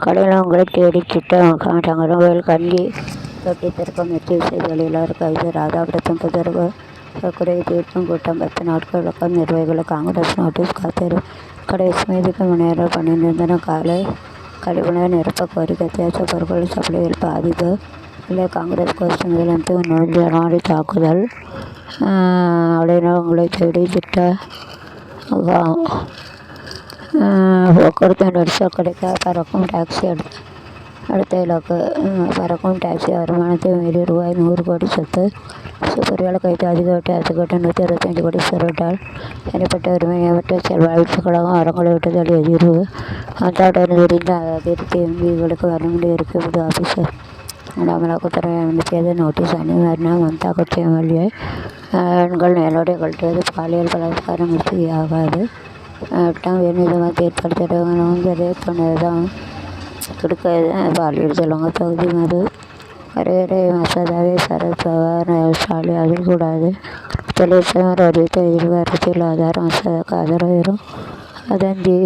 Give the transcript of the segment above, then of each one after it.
கடையில் உங்களை தேடி திட்டம் தங்கவேல் கல்வி தொட்டி திறக்கம் வெற்றி செய்திகளில் கைது ராதாபுரத்தம் புதர்வு குறை தீர்க்கும் கூட்டம் 10 நாட்கள் விளக்கம் நிர்வாகிகள் காங்கிரஸ் நோட்டீஸ் காத்திரு கடைசி மீதுக்கு முன்னேற பணிநிரந்தர காலை கழிவுநீர் நிரப்ப கோரிக்கை அத்தியாவசிய பொருட்கள் சப்ளையில் பாதிப்பு இல்லை காங்கிரஸ் கோஷ்டி முதலமைச்சர் ஜனவரி தாக்குதல் உங்களை தேடி திட்ட போக்குவரத்து நெரிசல் கிடைக்க பறக்கும் டாக்ஸி அடுத்த இலக்கு பறக்கும் டாக்ஸி வருமானத்தை மீறி ரூபாய் 100 கோடி சொத்து சூப்பர்வேலை கைது அதிக வட்டி அரசுக்கட்ட 125 கோடி சுருட்டால் தனிப்பட்ட உரிமை நியமற்ற செல்வாய்ப்பு கழகம் அறங்களை விட்டதால் எதிர்வு அந்தாவுடன் விரிந்த அதிருப்தி எம்பிகளுக்கு வரமுடி இருக்கு புது ஆஃபீஸர் அமலாக்கத்துறை அமைச்சது நோட்டீஸ் அணிவர்ணா மம்தா கட்சி எம்எல்ஏ பெண்கள் மேலோடைய கழட்டுவது பாலியல் பலாத்காரம் மிருத்தியாகாது உயர்நீதிமன்ற தீர்ப்பு தருவங்களும் ரேப் பண்ணதுதான் கொடுக்காது பாலியல் சொல்லுவாங்க தொகுதி மது வரையறை மசோதாவை சரத் பவார் ஸ்டாலின் அதில் கூடாது தொழிற்சங்கம் அறிவித்த எதிர்வு அரசியல் ஆதார மசோதாவுக்கு ஆதரவு அதந்தி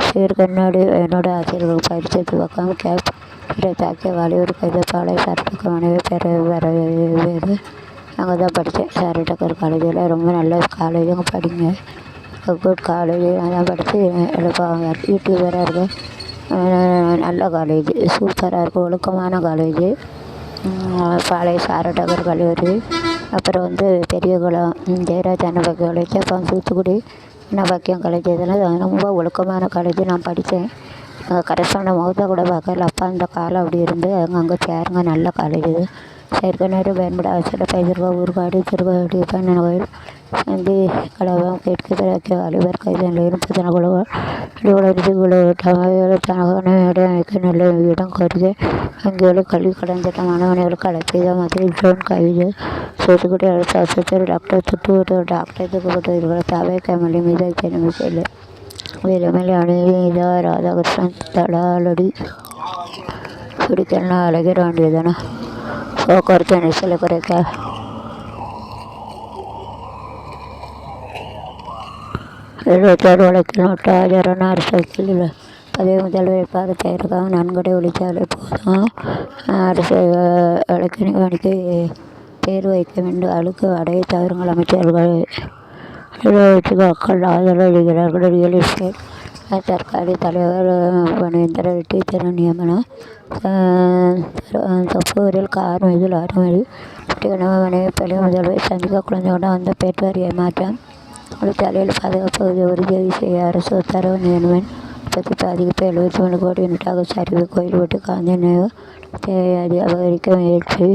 சீர்கண்ணாடி என்னோட ஆசிரியர்களுக்கு பயிற்சி துவக்கம் கேப் இதை தாக்கிய வாலிபர் கைது பாலை சார்டக்கு மனைவி வேறு அங்கே தான் படித்தேன் சார்டக்கர் காலேஜில் ரொம்ப நல்ல காலேஜுங்க படிங்க குட் காலேஜ் அதான் படித்து யூடியூபராக இருக்கேன் நல்ல காலேஜ் சூப்பராக இருக்கும் ஒழுக்கமான காலேஜ் பாளைய சாரட்டகர் கல்லூரி அப்புறம் பெரியகுளம் ஜெயராஜ் அன்னபாக்கியம் காலேஜ் அப்புறம் தூத்துக்குடி அன்னபாக்கியம் காலேஜ் இதெல்லாம் ரொம்ப ஒழுக்கமான காலேஜ் நான் படித்தேன் கரெக்டான முகத்தை கூட பார்க்கல அப்பா அந்த காலம் அப்படி இருந்து அங்கே சேருங்க நல்ல காலேஜ் இது செயற்கை பயன்பட அவசர பயிர்கா ஊர்காடு திருவாடி பண்ண கோயில் சந்தி கலவரம் கேட்க வாலிபர் கைது நிலையில் புத்தன குழுவால் தனகனை அமைக்க நல்ல இடம் கோரிக்கை அங்கேயும் கல்வி கடன் திட்ட மாணவர்களுக்கு அழைப்பது மதுரை ஜோன் கைது தூத்துக்குடி அரசு ஆஸ்பத்திரி டாக்டர் துட்டு டாக்டர் தூக்கப்பட்ட தாவே கமலி மீது நம்பிக்கை இல்லை எம்எல்ஏ அணிதா ராதாகிருஷ்ணன் தடாலடி பிடிக்கலாம் அழகிற வேண்டியதானே போக்குவரத்து நெரிசலை குறைக்க 76 வழக்கில் நோட்டாஜரான அரசு பதவி முதல் வேட்பாளர் பெயருக்காக நன்கொடை ஒழித்தாலே போதும் அரசு வழக்கினை கணிக்க பேர் வைக்க வேண்டும் அழுக்கு அடைய தவறுங்கள் அமைச்சர்கள் மக்கள் ஆதரவு அளிக்கிறார்கள் ரியல் எஸ்டேட் தற்காலிக தலைவர் பணியந்திர வெற்றி திறன் நியமனம் தப்பூரில் கார் மீது லாரி மீது கணவன் மனைவி பள்ளி முதல்வர் சந்திக்க குழந்தையுடன் வந்த பேட்வாரி ஏமாற்றம் தொழிற்சாலையில் பாதுகாப்பு உறுதி செய்ய அரசு உத்தரவு நியமனம் உற்பத்தி பாதிப்பு 73 கோடி யூனிட்டாக சரிவு கோயில் விட்டு காந்தி நினைவு தேவை அபகரிக்க முயற்சி